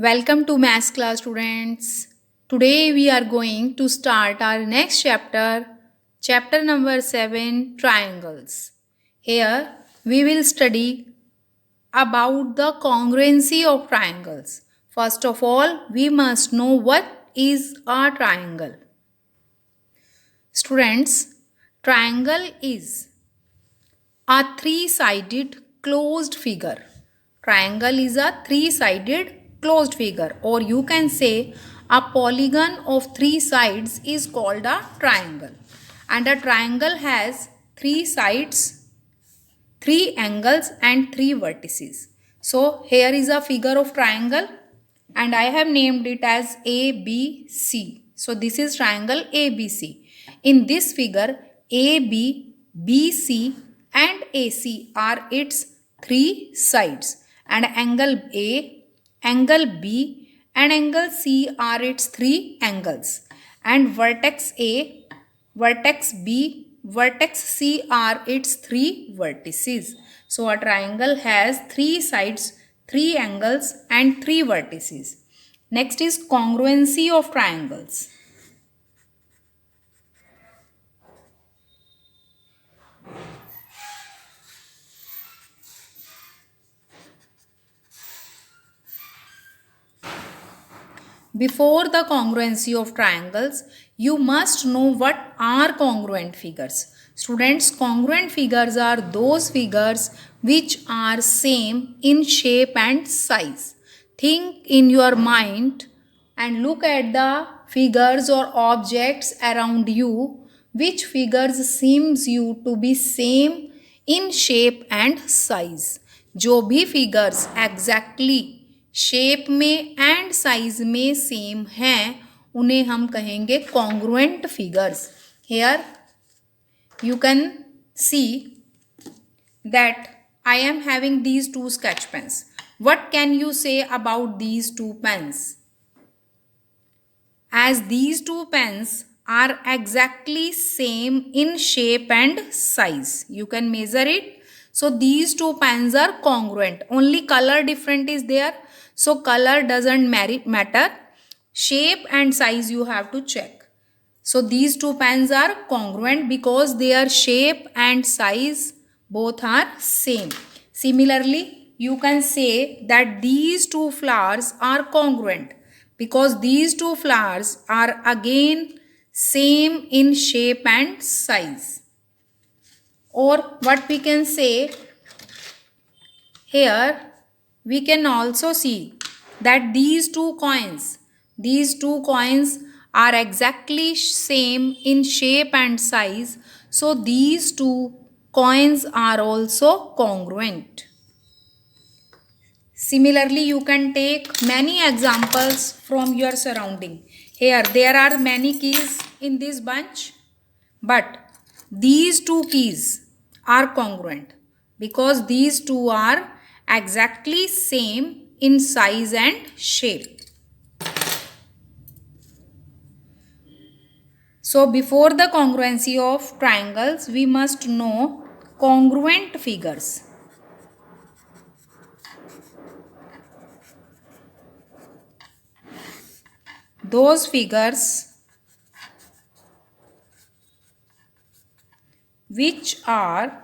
Welcome to Maths class, students. Today we are going to start our next chapter, chapter number 7, triangles. Here we will study about the congruency of triangles. First of all, we must know what is a triangle. Students, triangle is a three-sided closed figure. Triangle is a three-sided closed figure, or you can say a polygon of three sides is called a triangle. And a triangle has three sides, three angles and three vertices. So here is a figure of triangle and I have named it as ABC. So this is triangle ABC. In this figure, AB, BC and AC are its three sides, and angle A, angle B and angle C are its three angles, and vertex A, vertex B, vertex C are its three vertices. So a triangle has three sides, three angles and three vertices. Next is congruency of triangles. Before the congruency of triangles, you must know what are congruent figures. Students, congruent figures are those figures which are same in shape and size. Think in your mind and look at the figures or objects around you. Which figures seems you to be same in shape and size? जो भी figures exactly shape में and size में same हैं उन्हें हम कहेंगे congruent figures. Here you can see that I am having these two sketch pens. what can you say about these two pens? As these two pens are exactly same in shape and size, you can measure it. So these two pens are congruent. Only color different is there. So color doesn't matter. Shape and size you have to check. So these two pens are congruent because their shape and size both are same. Similarly, you can say that these two flowers are congruent because these two flowers are again same in shape and size. Or what we can say here, we can also see that these two coins are exactly same in shape and size. So these two coins are also congruent. Similarly, you can take many examples from your surrounding. Here, there are many keys in this bunch, but these two keys are congruent because these two are exactly same in size and shape. So before the congruency of triangles, we must know congruent figures. Those figures which are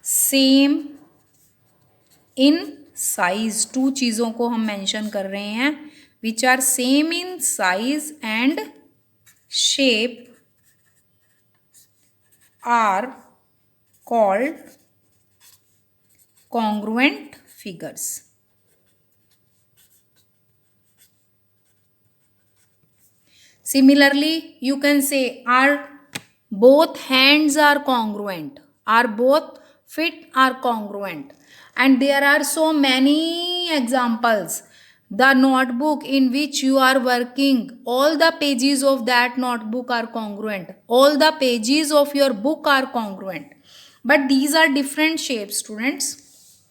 same in size. Two चीज़ों को हम mention कर रहे हैं. which are same in size and shape are called congruent figures. Similarly, you can say are both hands are congruent, are both feet are congruent, and there are so many examples. The notebook in which you are working, all the pages of that notebook are congruent. All the pages of your book are congruent. But these are different shapes, students.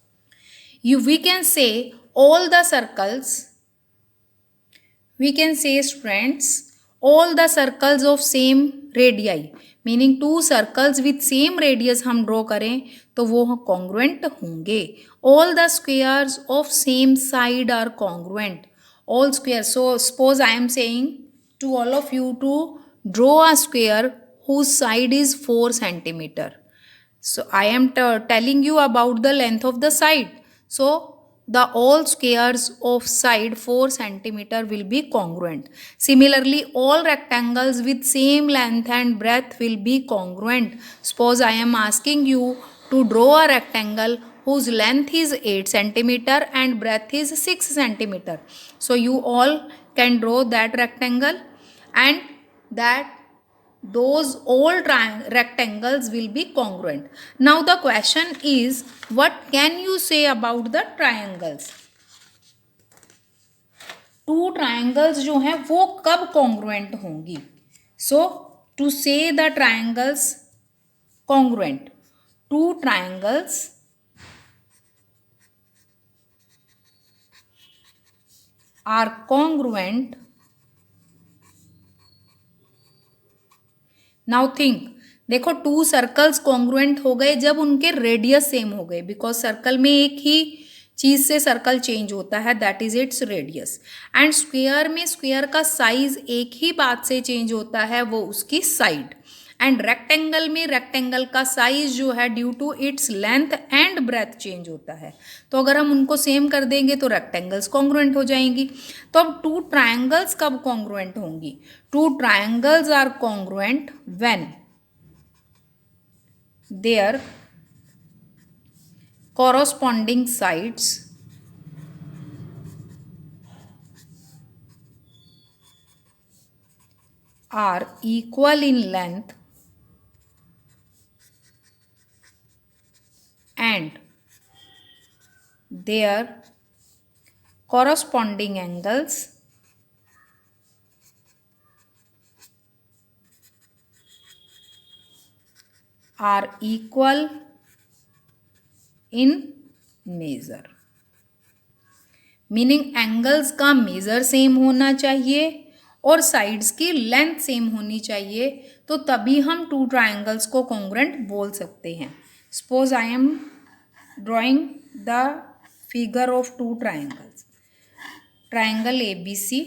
We can say all the circles, we can say, students, all the circles of same radii, meaning two circles with same radius हम draw करें तो वो congruent होंगे. All the squares of same side are congruent. All square. So suppose I am saying to all of you to draw a square whose side is 4 centimeter. So I am telling you about the length of the side. So the all squares of side 4 centimeter will be congruent. Similarly, all rectangles with same length and breadth will be congruent. Suppose I am asking you to draw a rectangle whose length is 8 centimeter and breadth is 6 centimeter. So you all can draw that rectangle, and that those all rectangles will be congruent. Now the question is, what can you say about the triangles? Two triangles जो हैं वो कब congruent होंगी? So to say the triangles congruent, two triangles are congruent. Now think. देखो, two circles congruent हो गए जब उनके रेडियस सेम हो गए, बिकॉज सर्कल में एक ही चीज से सर्कल चेंज होता है, that is its radius. And square में स्क्वेयर का साइज एक ही बात से चेंज होता है, वो उसकी साइड. एंड रेक्टेंगल में रेक्टेंगल का साइज जो है due to its length and breadth change होता है. तो अगर हम उनको सेम कर देंगे तो रेक्टेंगल्स कॉन्ग्रुएंट हो जाएंगी. तो अब टू ट्राइंगल्स कब कॉन्ग्रुएंट होंगी? Two triangles are congruent when their corresponding sides are equal in length and their corresponding angles are equal in measure. Meaning angles का मेजर सेम होना चाहिए और साइड्स की लेंथ सेम होनी चाहिए, तो तभी हम टू ट्राइंगल्स को कॉन्ग्रुएंट बोल सकते हैं. Suppose I M drawing the figure of two triangles. Triangle ABC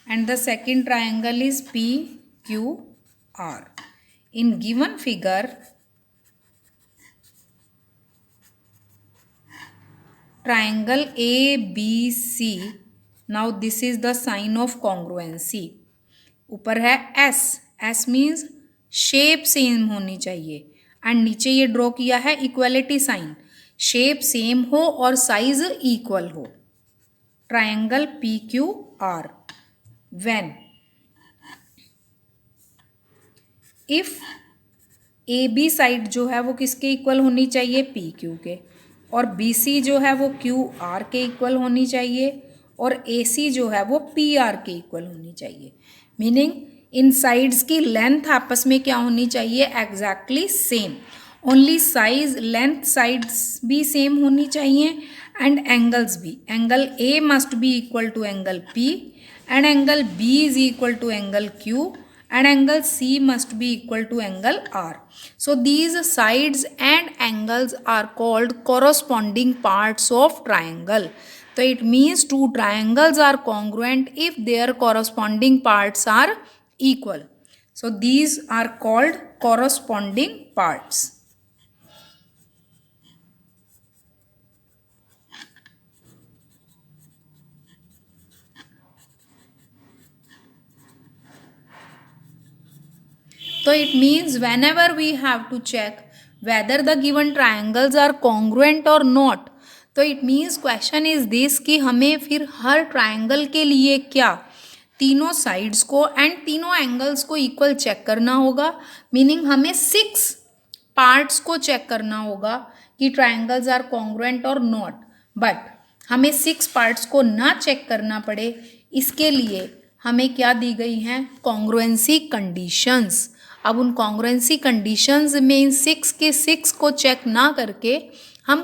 and the second triangle is PQR. In given figure, triangle ABC, now this is the sign of congruency. ऊपर है S. S means shape same होनी चाहिए, and नीचे ये draw किया है equality sign. Shape same हो और साइज इक्वल हो. Triangle PQR. when if AB side जो है वो किसके इक्वल होनी चाहिए? PQ के. और BC जो है वो QR के इक्वल होनी चाहिए, और AC जो है वो PR के इक्वल होनी चाहिए. मीनिंग इन साइड्स की लेंथ आपस में क्या होनी चाहिए? Exactly same. Only size, length, sides भी सेम होनी चाहिए एंड एंगल्स भी. Angle A must be equal to angle P and angle B is equal to angle Q and angle C must be equal to angle R. So these sides and angles are called corresponding parts of triangle. So it means two triangles are congruent if their corresponding parts are equal. So these are called corresponding parts. So it means whenever we have to check whether the given triangles are congruent or not, तो it means question is this कि हमें फिर हर triangle के लिए क्या तीनों sides को and तीनों एंगल्स को इक्वल चेक करना होगा. मीनिंग हमें 6 पार्ट्स को चेक करना होगा कि ट्राइंगल्स आर कॉन्ग्रुएंट और नॉट. बट हमें 6 पार्ट्स को ना चेक करना पड़े, इसके लिए हमें क्या दी गई हैं? Congruency conditions. अब उन कॉन्ग्रुएंसी कंडीशंस में इन 6 के 6 को चेक ना करके हम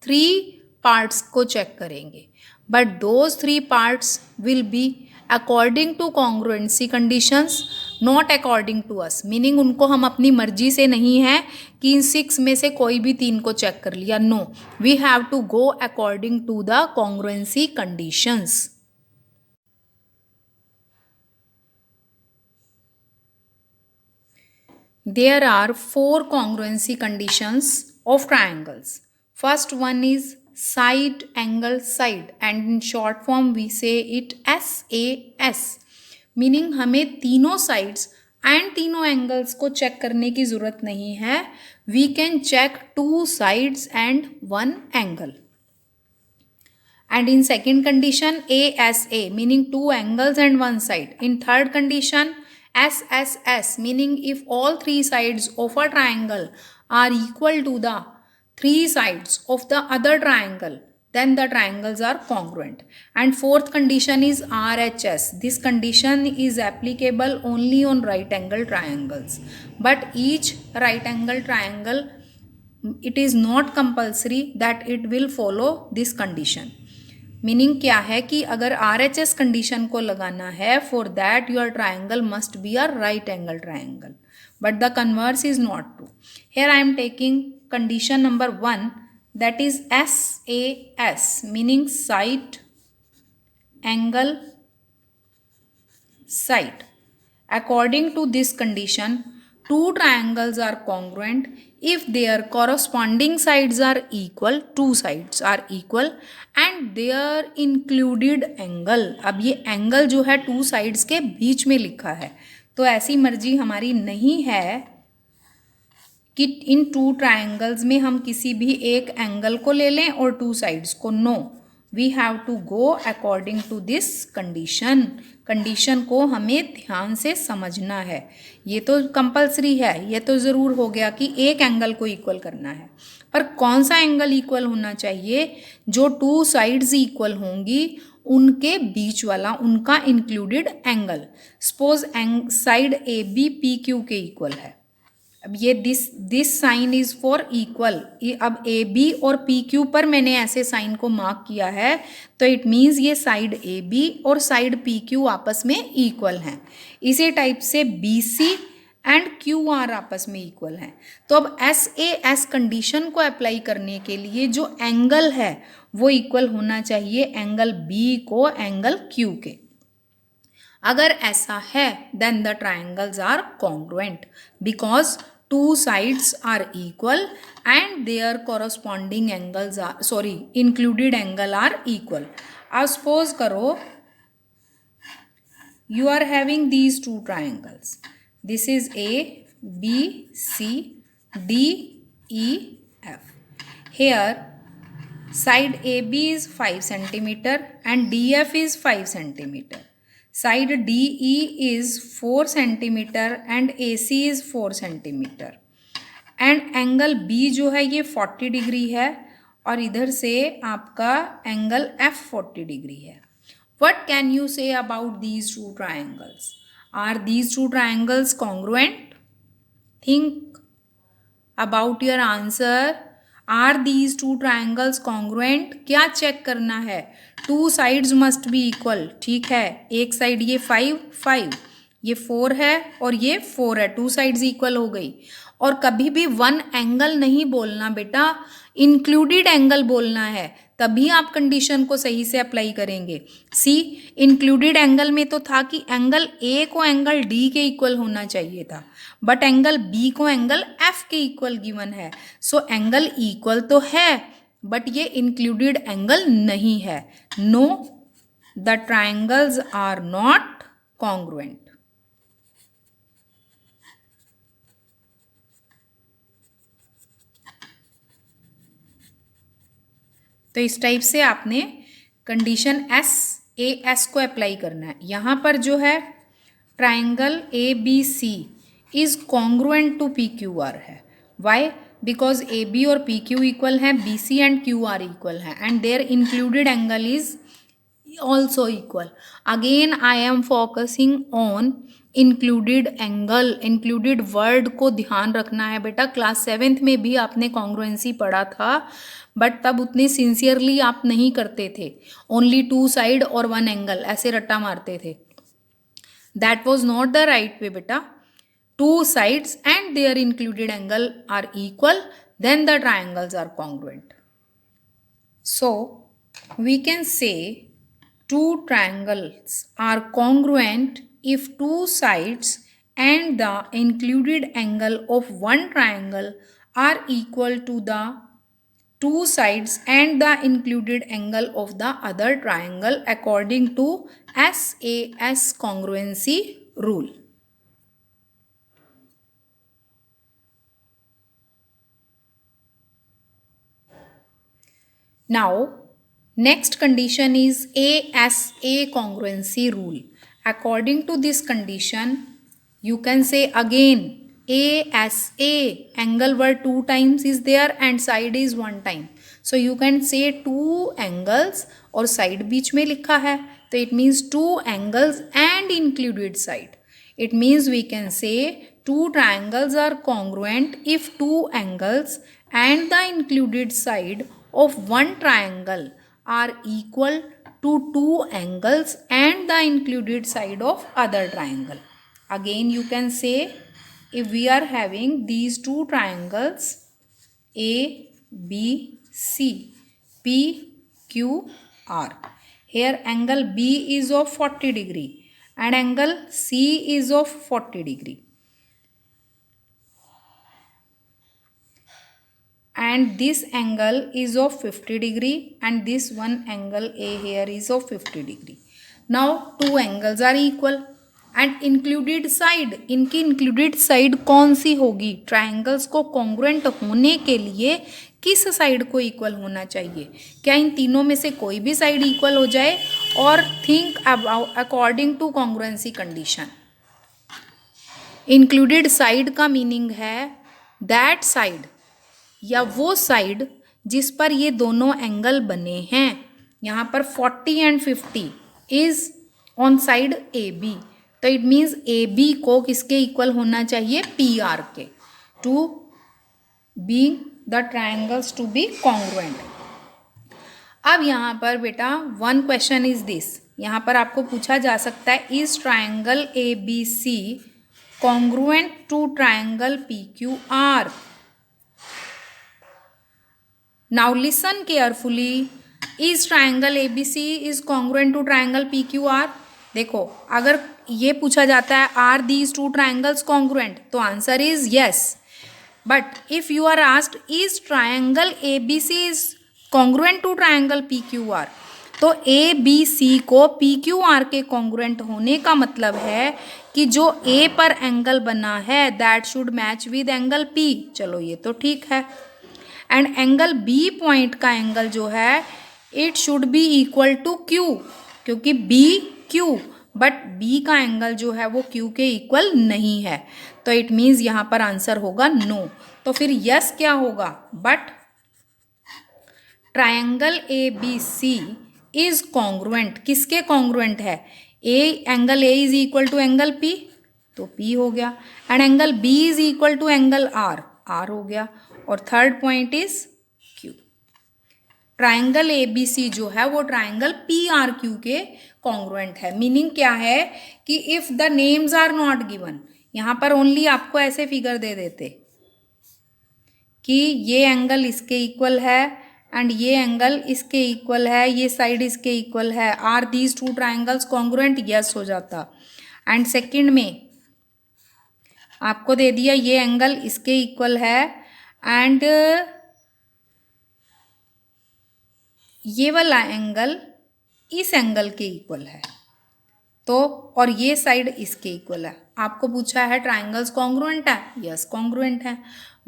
3 पार्ट्स को चेक करेंगे. But those 3 parts will be according to congruency conditions, not according to us, meaning उनको हम अपनी मर्जी से नहीं है कि इन 6 में से कोई भी 3 को चेक कर लिया. No, we have to go according to the congruency conditions. There are 4 congruency conditions of triangles. First one is side angle side, and in short form we say it SAS. Meaning हमें तीनों sides and तीनों angles को check करने की ज़रूरत नहीं है. We can check 2 sides and 1 angle. And in second condition ASA, meaning 2 angles and 1 side. In third condition SSS, meaning if all 3 sides of a triangle are equal to the 3 sides of the other triangle, then the triangles are congruent. And fourth condition is RHS. This condition is applicable only on right angle triangles. But each right angle triangle, it is not compulsory that it will follow this condition. Meaning क्या है कि अगर RHS condition को लगाना है, for that your triangle must be a right angle triangle, but the converse is not true. Here I am taking condition number 1, that is SAS, meaning side angle side. According to this condition, 2 triangles are congruent if their corresponding sides are equal, 2 sides are equal and their included angle. अब ये angle जो है 2 sides के बीच में लिखा है, तो ऐसी मर्जी हमारी नहीं है कि इन 2 triangles में हम किसी भी एक एंगल को ले लें और 2 sides को. No, we have to go according to this condition. Condition को हमें ध्यान से समझना है. ये तो कंपलसरी है, ये तो ज़रूर हो गया कि एक एंगल को इक्वल करना है, पर कौन सा एंगल इक्वल होना चाहिए? जो 2 साइड्स इक्वल होंगी उनके बीच वाला, उनका included angle. Suppose side AB PQ के इक्वल है. अब ये this sign is for equal. अब AB और PQ पर मैंने ऐसे साइन को मार्क किया है, तो इट मीन्स ये साइड AB और साइड PQ आपस में इक्वल हैं. इसी टाइप से BC एंड QR आपस में इक्वल हैं. तो अब SAS कंडीशन को अप्लाई करने के लिए जो एंगल है वो इक्वल होना चाहिए एंगल B को एंगल Q के. अगर ऐसा है then the triangles are congruent because 2 sides are equal and their corresponding angles are, included angle are equal. अब suppose करो you are having these 2 triangles. This is A, B, C, D, E, F. Here side AB is 5 centimeter and DF is 5 centimeter. Side DE is 4 centimeter and AC is 4 centimeter. And angle B जो है ये 40 degree है और इधर से आपका angle F 40 degree है. What can you say about these 2 triangles? Are these 2 triangles congruent? Think about your answer. Are these 2 triangles congruent? क्या चेक करना है? 2 sides must be equal. ठीक है, एक साइड ये 5, ये 4 है और ये 4 है, 2 sides equal हो गई. और कभी भी 1 एंगल नहीं बोलना बेटा, इंक्लूडेड एंगल बोलना है, तभी आप कंडीशन को सही से अप्लाई करेंगे. सी, इंक्लूडेड एंगल में तो था कि एंगल A को एंगल D के इक्वल होना चाहिए था, बट एंगल B को एंगल F के इक्वल गिवन है. सो एंगल इक्वल तो है बट ये इंक्लूडेड एंगल नहीं है. No, the triangles are not congruent. तो इस टाइप से आपने कंडीशन SAS को अप्लाई करना है. यहाँ पर जो है triangle ABC is congruent to PQR है. वाई? बिकॉज AB और PQ इक्वल हैं, BC एंड QR इक्वल हैं and their included angle is also equal. Again I am focusing on included angle. Included word को ध्यान रखना है बेटा. Class 7th में भी आपने कॉन्ग्रुएंसी पढ़ा था, बट तब उतनी सिंसियरली आप नहीं करते थे. ओनली 2 साइड और 1 एंगल ऐसे रट्टा मारते थे. That was not the right way, beta. Two sides and their included angle are equal, then the triangles are congruent. So we can say two triangles are congruent if two sides and the included angle of one triangle are equal to the two sides and the included angle of the other triangle according to SAS congruency rule. Now, next condition is ASA congruency rule. According to this condition, you can say again ASA, angle where two times is there and side is one time. So you can say two angles और side बीच में लिखा है, तो it means two angles and included side. It means we can say two triangles are congruent if two angles and the included side of one triangle are equal to two angles and the included side of other triangle. Again you can say if we are having these two triangles A, B, C, P, Q, R. Here angle B is of 40 degree and angle C is of 40 degree. And this angle is of 50 degree and this one angle A here is of 50 degree. Now two angles are equal and included side, इनकी included side कौन सी होगी? Triangles को congruent होने के लिए किस side को equal होना चाहिए? क्या इन तीनों में से कोई भी साइड इक्वल हो जाए? और think about according to congruency condition. Included side का मीनिंग है दैट साइड या वो साइड जिस पर ये दोनों एंगल बने हैं. यहाँ पर 40 and 50 is on side A B, तो इट मीन्स ए बी को किसके इक्वल होना चाहिए? पी आर के, to be the triangles to be congruent. अब यहाँ पर बेटा वन क्वेश्चन इज दिस, यहाँ पर आपको पूछा जा सकता है is triangle A B C congruent to triangle P Q R. Now listen carefully. Is triangle ABC is congruent to triangle PQR? देखो अगर ये पूछा जाता है are these two triangles congruent, तो answer is yes. But if you are asked is triangle ABC is congruent to triangle PQR, तो ABC को PQR के congruent होने का मतलब है कि जो A पर एंगल बना है that should match with angle P. चलो ये तो ठीक है. एंड एंगल बी पॉइंट का एंगल जो है it should be equal to Q, क्योंकि बी क्यू, बट बी का एंगल जो है वो क्यू के इक्वल नहीं है, तो इट मीन्स यहाँ पर आंसर होगा नो. तो फिर यस क्या होगा? But triangle A B C is congruent. किसके कॉन्ग्रुएंट है? A angle A is equal to angle P, तो पी हो गया. And angle B is equal to angle R, R हो गया. और third point is Q. Triangle A B C जो है वो ट्राइंगल पी आर क्यू के कॉन्ग्रुएंट है. मीनिंग क्या है कि if the names are not given, यहाँ पर ओनली आपको ऐसे फिगर दे देते कि ये एंगल इसके इक्वल है एंड ये एंगल इसके इक्वल है, ये साइड इसके इक्वल है, are these two triangles congruent, yes हो जाता. एंड सेकंड में आपको दे दिया ये एंगल इसके इक्वल है एंड ये वाला एंगल इस एंगल के इक्वल है, तो और ये साइड इसके इक्वल है. आपको पूछा है ट्राइंगल्स कॉन्ग्रुएंट है? यस कॉन्ग्रुएंट है.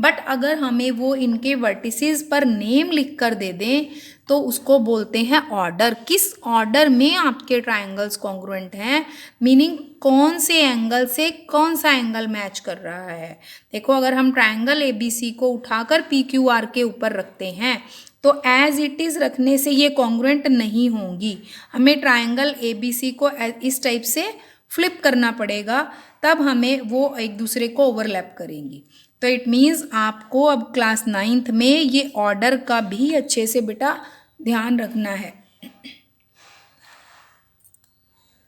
बट अगर हमें वो इनके वर्टिसेस पर नेम लिख कर दे दें तो उसको बोलते हैं ऑर्डर. किस ऑर्डर में आपके ट्राइंगल्स कॉन्ग्रुएंट हैं, मीनिंग कौन से एंगल से कौन सा एंगल मैच कर रहा है. देखो अगर हम ट्राइंगल ए बी सी को उठाकर पी क्यू आर के ऊपर रखते हैं तो एज इट इज़ रखने से ये कॉन्ग्रुएंट नहीं होंगी. हमें ट्राइंगल ए बी सी को इस टाइप से फ्लिप करना पड़ेगा, तब हमें वो एक दूसरे को ओवरलैप करेंगी. तो इट मीन्स आपको अब क्लास 9th में ये ऑर्डर का भी अच्छे से बेटा ध्यान रखना है.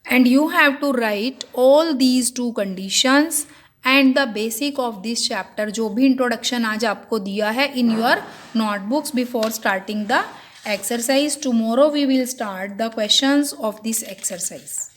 and you have to write all these two conditions and the basic of this chapter जो भी introduction आज आपको दिया है in your notebooks before starting the exercise. Tomorrow we will start the questions of this exercise.